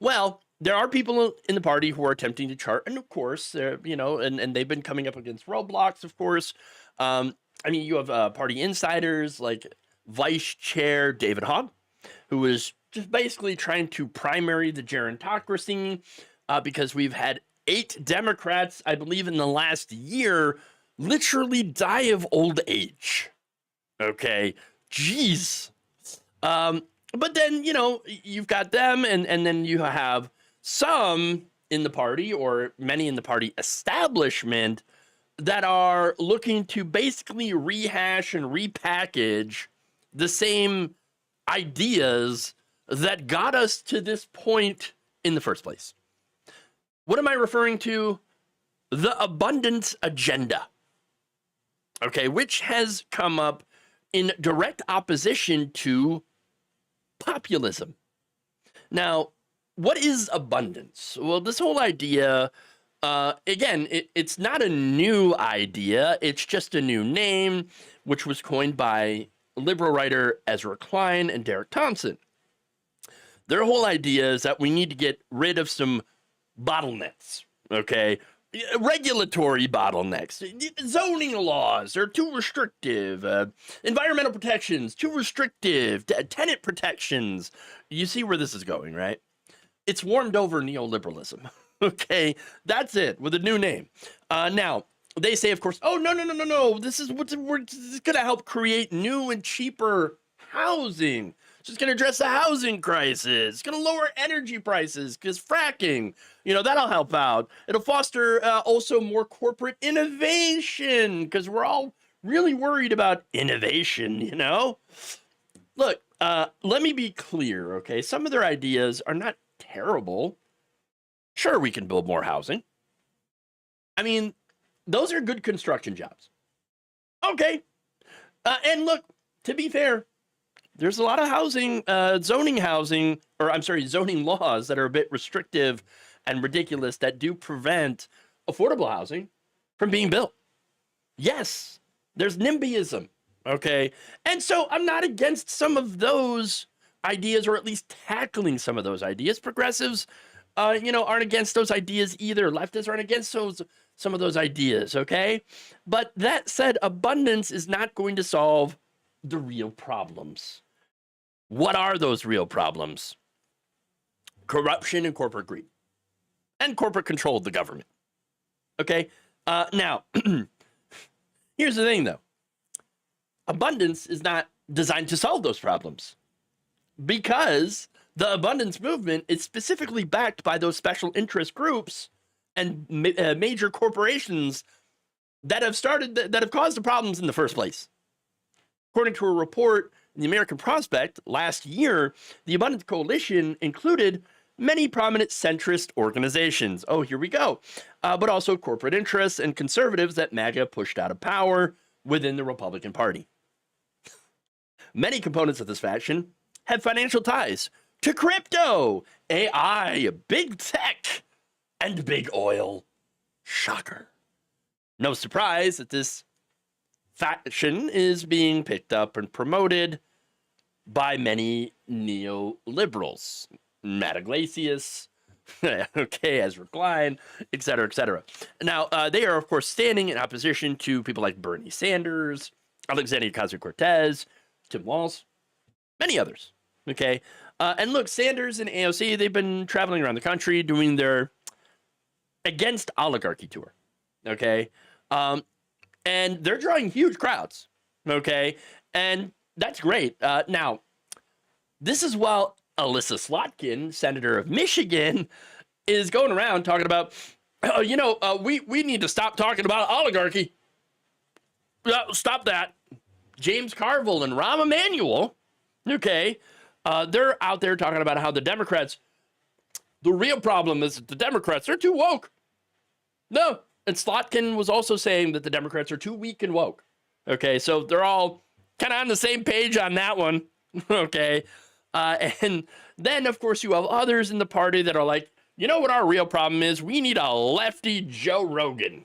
Well, there are people in the party who are attempting to chart, and of course, and they've been coming up against roadblocks, of course. You have party insiders like Vice Chair David Hogg, who is just basically trying to primary the gerontocracy because we've had 8 Democrats, I believe, in the last year literally die of old age. Okay, jeez. But then, you've got them, and then you have some in the party, or many in the party establishment, that are looking to basically rehash and repackage the same ideas that got us to this point in the first place. What am I referring to? The abundance agenda, okay, which has come up in direct opposition to populism. Now, what is abundance? Well, this whole idea, again, it's not a new idea. It's just a new name, which was coined by liberal writer Ezra Klein and Derek Thompson. Their whole idea is that we need to get rid of some bottlenecks, okay? Regulatory bottlenecks, zoning laws are too restrictive, environmental protections too restrictive, tenant protections. You see where this is going, right? It's warmed over neoliberalism. Okay, that's it with a new name. Now they say, of course, oh no, this is going to help create new and cheaper housing. It's just going to address the housing crisis. It's going to lower energy prices because fracking, that'll help out. It'll foster also more corporate innovation because we're all really worried about innovation, Look, let me be clear, okay? Some of their ideas are not terrible. Sure, we can build more housing. I mean, those are good construction jobs. Okay. And look, to be fair, there's a lot of zoning laws that are a bit restrictive and ridiculous that do prevent affordable housing from being built. Yes, there's NIMBYism, okay? And so I'm not against some of those ideas, or at least tackling some of those ideas. Progressives, aren't against those ideas either. Leftists aren't against some of those ideas, okay? But that said, abundance is not going to solve the real problems. What are those real problems? Corruption and corporate greed, and corporate control of the government. Okay? Now, here's the thing, though. Abundance is not designed to solve those problems, because the abundance movement is specifically backed by those special interest groups and major corporations that have caused the problems in the first place. According to a report in the American Prospect last year, the Abundance Coalition included many prominent centrist organizations. Oh, here we go. But also corporate interests and conservatives that MAGA pushed out of power within the Republican Party. Many components of this faction have financial ties to crypto, AI, big tech, and big oil. Shocker. No surprise that this faction is being picked up and promoted by many neoliberals. Matt Iglesias, okay, Ezra Klein, et cetera, et cetera. Now, they are, of course, standing in opposition to people like Bernie Sanders, Alexandria Ocasio-Cortez, Tim Walz, many others, okay? And look, Sanders and AOC, they've been traveling around the country doing their Against Oligarchy tour, okay? And they're drawing huge crowds, okay? And that's great. Now, this is while Alyssa Slotkin, senator of Michigan, is going around talking about, we need to stop talking about oligarchy. Stop that. James Carville and Rahm Emanuel, okay, they're out there talking about how the Democrats, the real problem is that the Democrats are too woke. No. And Slotkin was also saying that the Democrats are too weak and woke. Okay, so they're all kind of on the same page on that one. Okay. And then, of course, you have others in the party that are like, you know what our real problem is? We need a lefty Joe Rogan.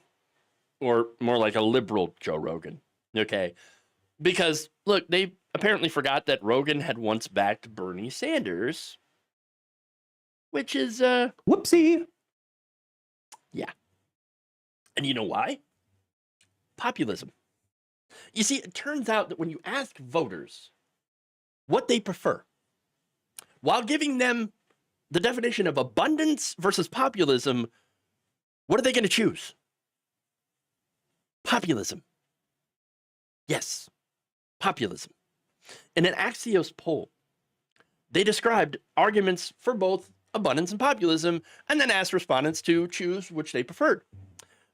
Or more like a liberal Joe Rogan. Okay. Because, look, they apparently forgot that Rogan had once backed Bernie Sanders. Which is, whoopsie. Yeah. And you know why? Populism. You see, it turns out that when you ask voters what they prefer, while giving them the definition of abundance versus populism, what are they going to choose? Populism. Yes, populism. In an Axios poll, they described arguments for both abundance and populism, and then asked respondents to choose which they preferred.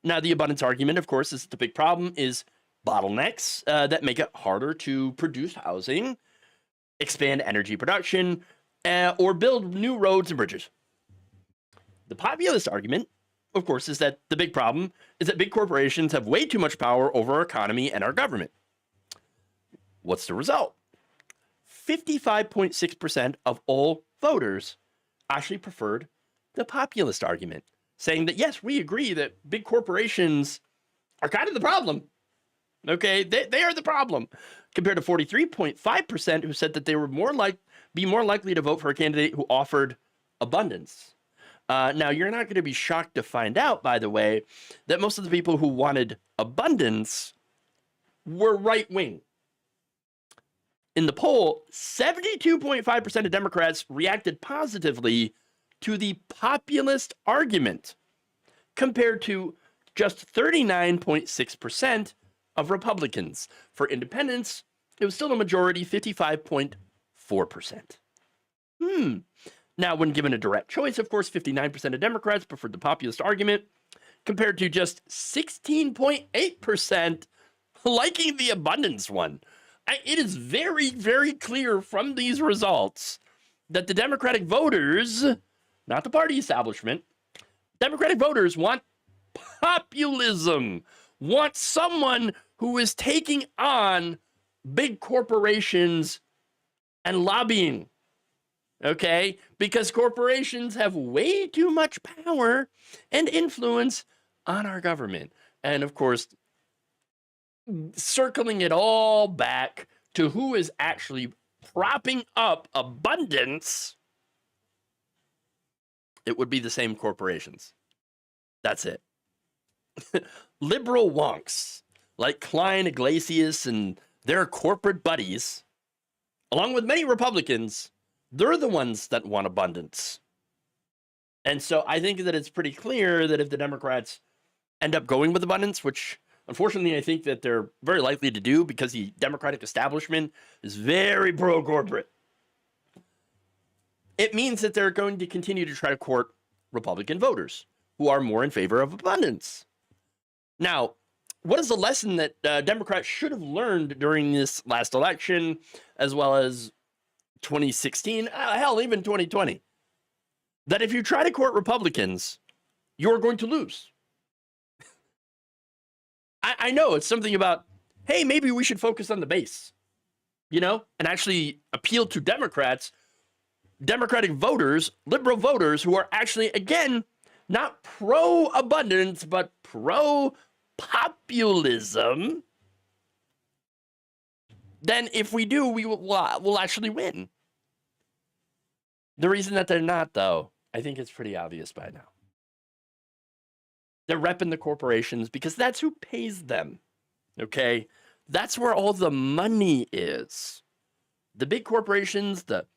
Now, the abundance argument, of course, is that the big problem is bottlenecks that make it harder to produce housing, expand energy production, or build new roads and bridges. The populist argument, of course, is that the big problem is that big corporations have way too much power over our economy and our government. What's the result? 55.6% of all voters actually preferred the populist argument, saying that, yes, we agree that big corporations are kind of the problem. Okay, they are the problem, compared to 43.5% who said that they were be more likely to vote for a candidate who offered abundance. Now, you're not going to be shocked to find out, by the way, that most of the people who wanted abundance were right-wing. In the poll, 72.5% of Democrats reacted positively to the populist argument, compared to just 39.6% of Republicans. For independents, it was still a majority, 55.4%. Now, when given a direct choice, of course, 59% of Democrats preferred the populist argument, compared to just 16.8% liking the abundance one. It is very, very clear from these results that the Democratic voters, not the party establishment, Democratic voters want populism, want someone who is taking on big corporations and lobbying. Okay? Because corporations have way too much power and influence on our government. And of course, circling it all back to who is actually propping up abundance, it would be the same corporations. That's it. Liberal wonks like Klein, Iglesias, and their corporate buddies, along with many Republicans, they're the ones that want abundance. And so I think that it's pretty clear that if the Democrats end up going with abundance, which unfortunately I think that they're very likely to do because the Democratic establishment is very pro-corporate, it means that they're going to continue to try to court Republican voters who are more in favor of abundance. Now, what is the lesson that Democrats should have learned during this last election, as well as 2016, hell, even 2020? That if you try to court Republicans, you're going to lose. I know it's something about, hey, maybe we should focus on the base, you know, and actually appeal to Democrats, Democratic voters, liberal voters who are actually, again, not pro-abundance, but pro-populism. Then if we do, we'll actually win. The reason that they're not, though, I think it's pretty obvious by now. They're repping the corporations because that's who pays them, okay? That's where all the money is. The big corporations, the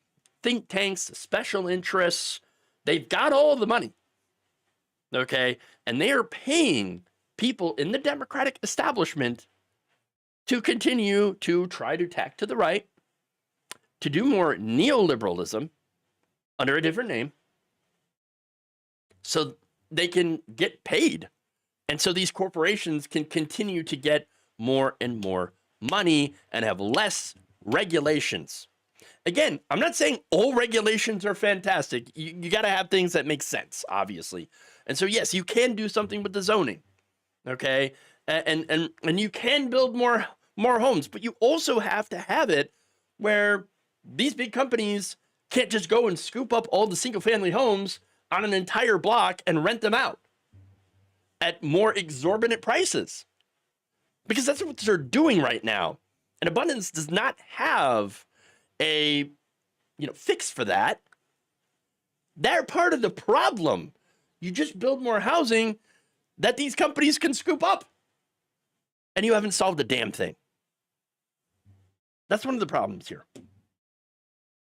think tanks, the special interests, they've got all the money, okay? And they are paying people in the Democratic establishment to continue to try to tack to the right, to do more neoliberalism under a different name, so they can get paid. And so these corporations can continue to get more and more money and have less regulations. Again, I'm not saying all regulations are fantastic. You got to have things that make sense, obviously. And so, yes, you can do something with the zoning, okay? And you can build more homes, but you also have to have it where these big companies can't just go and scoop up all the single-family homes on an entire block and rent them out at more exorbitant prices, because that's what they're doing right now. And abundance does not have a fix for that. They're part of the problem. You just build more housing that these companies can scoop up, and you haven't solved a damn thing. That's one of the problems here.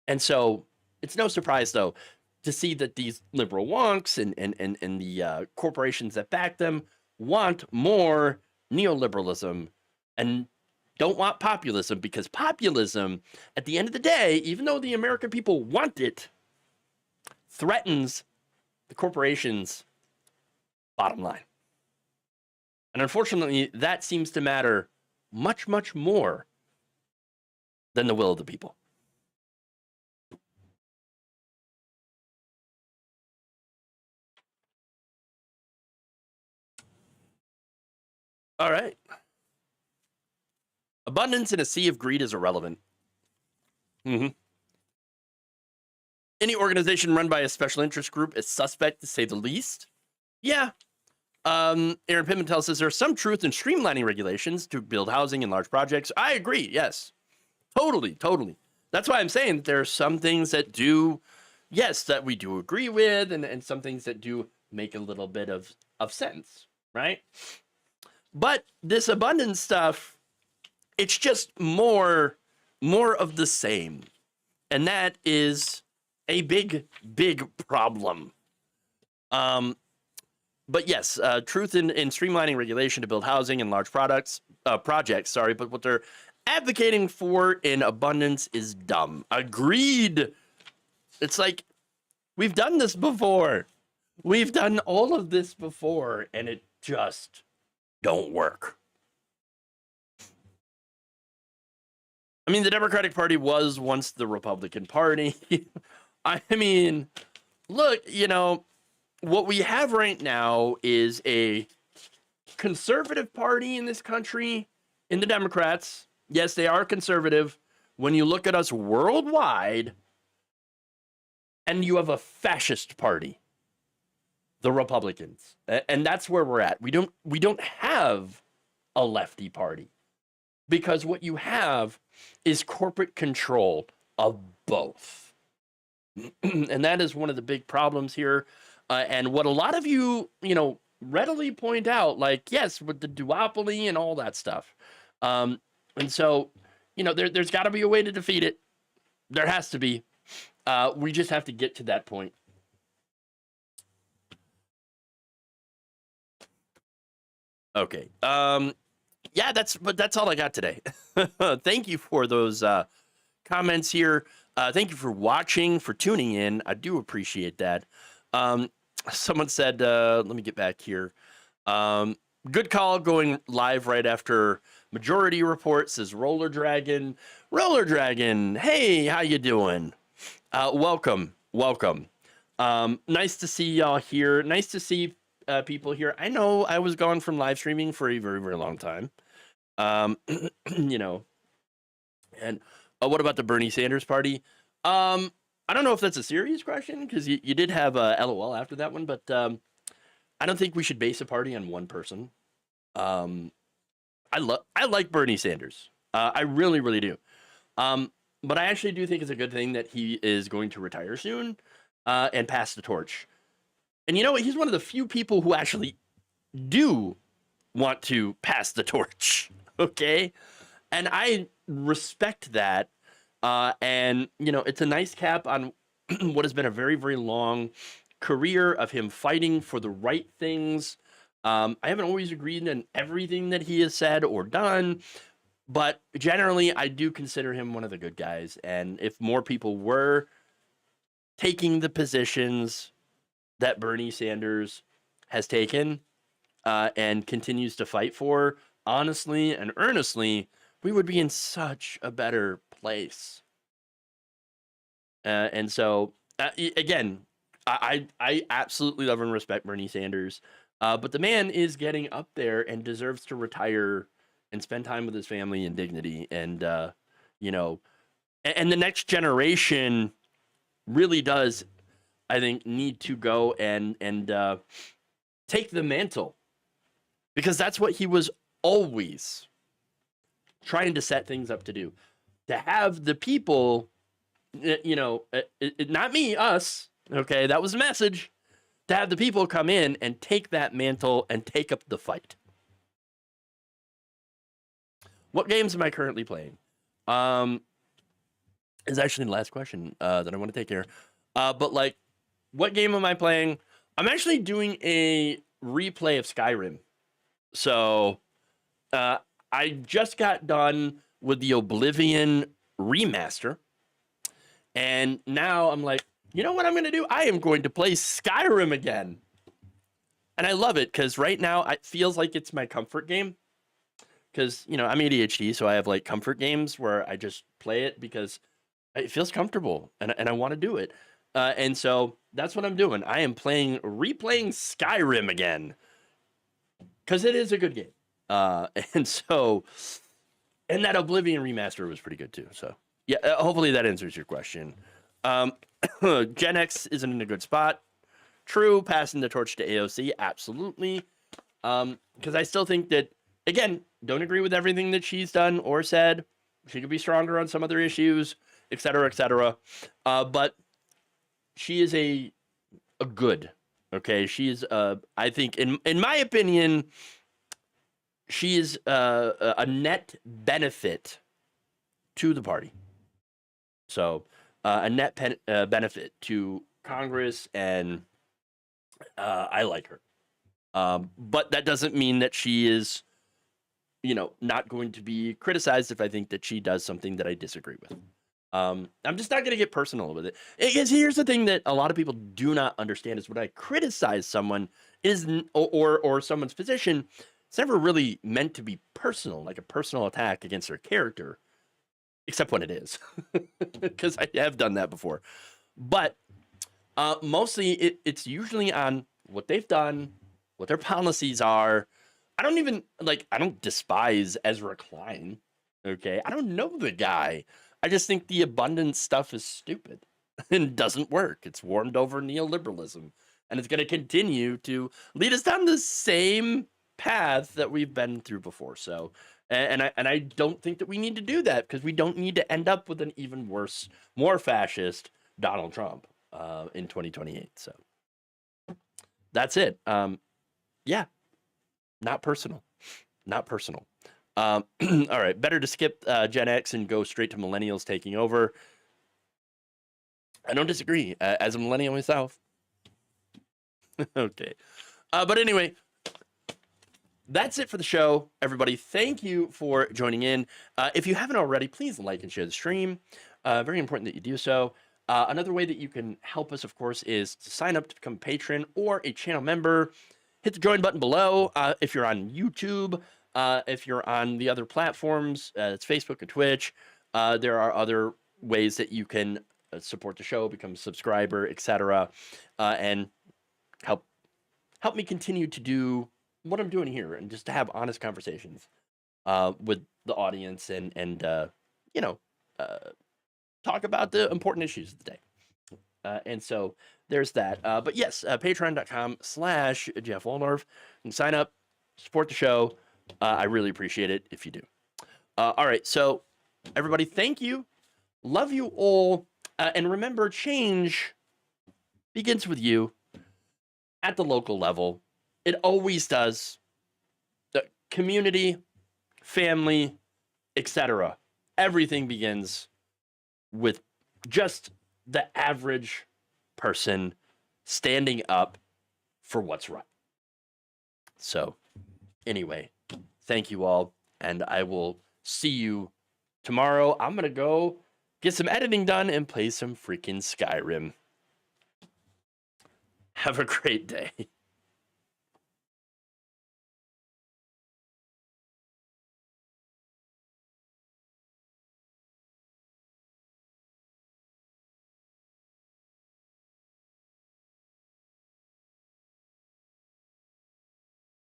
And so it's no surprise, though, to see that these liberal wonks and the corporations that back them want more neoliberalism and don't want populism, because populism, at the end of the day, even though the American people want it, threatens the corporation's bottom line. And unfortunately, that seems to matter much, much more than the will of the people. All right. Abundance in a sea of greed is irrelevant. Any organization run by a special interest group is suspect, to say the least. Yeah. Aaron Pimentel says there's some truth in streamlining regulations to build housing in large projects. I agree. Yes. Totally. That's why I'm saying that there are some things that do, yes, that we do agree with, and some things that do make a little bit of sense, right? But this abundance stuff, it's just more of the same. And that is a big problem. But yes, truth in streamlining regulation to build housing and large projects, but what they're advocating for in abundance is dumb. Agreed. It's like, we've done this before. We've done all of this before, and it just don't work. I mean, the Democratic Party was once the Republican Party. I mean, look, what we have right now is a conservative party in this country, in the Democrats. Yes, they are conservative. When you look at us worldwide, and you have a fascist party, the Republicans, and that's where we're at. We don't have a lefty party, because what you have is corporate control of both. And that is one of the big problems here. And what a lot of you, readily point out, like, yes, with the duopoly and all that stuff. And so, there's got to be a way to defeat it. There has to be. We just have to get to that point. Okay. Yeah, that's all I got today. Thank you for those comments here. Thank you for watching, for tuning in. I do appreciate that. Someone said, let me get back here. Good call, going live right after Majority Report, says Roller Dragon. Roller Dragon, hey, how you doing? Welcome. Nice to see y'all here. Nice to see people here. I know I was gone from live streaming for a very, very long time. And what about the Bernie Sanders party? I don't know if that's a serious question, because you did have LOL after that one, but I don't think we should base a party on one person. I like Bernie Sanders. I really, really do. But I actually do think it's a good thing that he is going to retire soon and pass the torch. And you know what? He's one of the few people who actually do want to pass the torch. Okay? And I respect that. And, it's a nice cap on what has been a very, very long career of him fighting for the right things. I haven't always agreed on everything that he has said or done, but generally I do consider him one of the good guys. And if more people were taking the positions that Bernie Sanders has taken and continues to fight for, honestly and earnestly, we would be in such a better place. And so, again, I absolutely love and respect Bernie Sanders, but the man is getting up there and deserves to retire and spend time with his family in dignity. And, and the next generation really does, I think, need to go and take the mantle, because that's what he was always trying to set things up to do. To have the people, not me, us, okay, that was the message. To have the people come in and take that mantle and take up the fight. What games am I currently playing? Is actually the last question that I want to take here. But like, what game am I playing? I'm actually doing a replay of Skyrim. So I just got done with the Oblivion remaster. And now I'm like, you know what I'm going to do? I am going to play Skyrim again. And I love it because right now it feels like it's my comfort game. Because, you know, I'm ADHD, so I have like comfort games where I just play it because it feels comfortable and I want to do it. And so that's what I'm doing. I am replaying Skyrim again because it is a good game. And that Oblivion remaster was pretty good too. So yeah, hopefully that answers your question. Gen X isn't in a good spot. True, passing the torch to AOC, absolutely. Because I still think that, again, don't agree with everything that she's done or said. She could be stronger on some other issues, et cetera, et cetera. But she is a good, okay? She is, I think, in my opinion, she is a net benefit to the party. So, a net benefit to Congress, and I like her. But that doesn't mean that she is, you know, not going to be criticized if I think that she does something that I disagree with. I'm just not going to get personal with it. Because here's the thing that a lot of people do not understand is when I criticize someone or someone's position, it's never really meant to be personal, like a personal attack against their character, except when it is, because I have done that before. But mostly it's usually on what they've done, what their policies are. I don't despise Ezra Klein. Okay. I don't know the guy. I just think the abundance stuff is stupid and doesn't work. It's warmed over neoliberalism, and it's going to continue to lead us down the same path that we've been through before. So, and I don't think that we need to do that because we don't need to end up with an even worse, more fascist Donald Trump in 2028. So that's it. Yeah, not personal. All right, better to skip Gen X and go straight to millennials taking over. I don't disagree. As a millennial myself. Okay. But anyway, that's it for the show, everybody. Thank you for joining in. If you haven't already, please like and share the stream. Very important that you do so. Another way that you can help us, of course, is to sign up to become a patron or a channel member. Hit the join button below if you're on YouTube. If you're on the other platforms, it's Facebook and Twitch. There are other ways that you can support the show, become a subscriber, etc., and help me continue to do what I'm doing here and just to have honest conversations with the audience and talk about the important issues of the day. And so there's that. But yes, patreon.com/jeffwaldorf. You can sign up, support the show. I really appreciate it if you do. All right, so everybody, thank you. Love you all. And remember, change begins with you at the local level. It always does. The community, family, etc. Everything begins with just the average person standing up for what's right. So, anyway, thank you all, and I will see you tomorrow. I'm going to go get some editing done and play some freaking Skyrim. Have a great day.